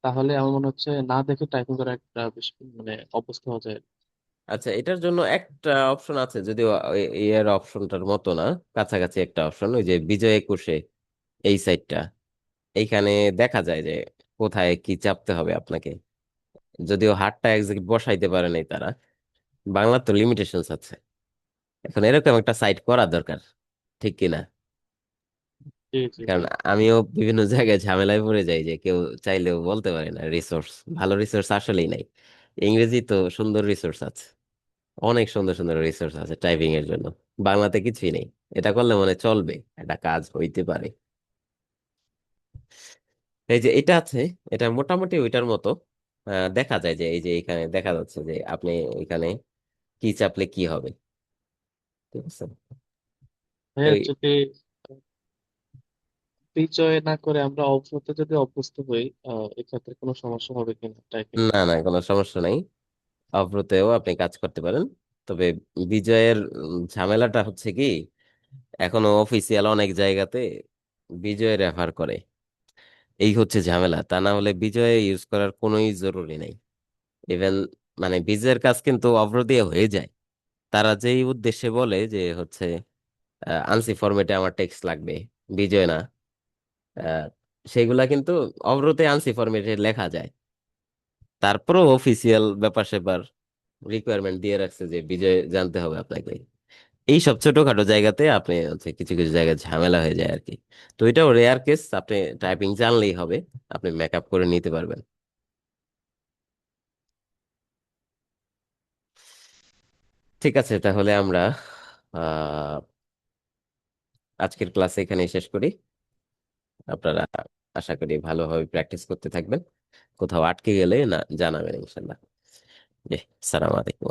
তাহলে আমার মনে হচ্ছে না দেখে টাইপিং করা একটা বেশ মানে অবস্থা হয়ে যায়। আচ্ছা, এটার জন্য একটা অপশন আছে, যদিও এর অপশনটার মতো না, কাছাকাছি একটা অপশন, ওই যে বিজয় একুশে এই সাইটটা, এইখানে দেখা যায় যে কোথায় কি চাপতে হবে আপনাকে। যদিও হাতটা এক্সাক্ট বসাইতে পারে নাই তারা, বাংলা তো লিমিটেশনস আছে। এখন এরকম একটা সাইট করা দরকার, ঠিক কিনা? জি জি কারণ ভাই। আমিও বিভিন্ন জায়গায় ঝামেলায় পড়ে যাই যে কেউ চাইলেও বলতে পারে না, রিসোর্স, ভালো রিসোর্স আসলেই নাই। ইংরেজি তো সুন্দর রিসোর্স আছে, অনেক সুন্দর সুন্দর রিসোর্স আছে টাইপিং এর জন্য, বাংলাতে কিছুই নেই। এটা করলে মনে চলবে, একটা কাজ হইতে পারে। এই যে এটা আছে, এটা মোটামুটি ওইটার মতো। দেখা যায় যে এই যে এখানে দেখা যাচ্ছে যে আপনি এখানে কি চাপলে কি হবে, ঠিক আছে? তো ভাইয়া, যদি পরিচয় না করে আমরা অভ্রতে যদি অভ্যস্ত হই এক্ষেত্রে কোনো সমস্যা হবে কিনা টাইপিং? না না, কোনো সমস্যা নাই, অভ্রতেও আপনি কাজ করতে পারেন। তবে বিজয়ের ঝামেলাটা হচ্ছে কি, এখনো অফিসিয়াল অনেক জায়গাতে বিজয় রেফার করে, এই হচ্ছে ঝামেলা। তা না হলে বিজয় ইউজ করার কোনোই জরুরি নেই। ইভেন মানে বিজয়ের কাজ কিন্তু অভ্র দিয়ে হয়ে যায়। তারা যেই উদ্দেশ্যে বলে যে হচ্ছে আনসি ফরম্যাটে আমার টেক্সট লাগবে, বিজয় না, আহ, সেগুলা কিন্তু অভ্রতে আনসি ফরম্যাটে লেখা যায়। তারপরও অফিসিয়াল ব্যাপার স্যাপার রিকোয়ারমেন্ট দিয়ে রাখছে যে বিজয় জানতে হবে আপনাকে। এই সব ছোটখাটো জায়গাতে আপনি হচ্ছে কিছু কিছু জায়গায় ঝামেলা হয়ে যায় আর কি। তো এটাও রেয়ার কেস, আপনি টাইপিং জানলেই হবে, আপনি মেকআপ করে নিতে পারবেন। ঠিক আছে, তাহলে আমরা আহ আজকের ক্লাস এখানেই শেষ করি। আপনারা আশা করি ভালোভাবে প্র্যাকটিস করতে থাকবেন, কোথাও আটকে গেলে না জানাবেন ইনশাল্লাহ। জি, সালাম আলাইকুম।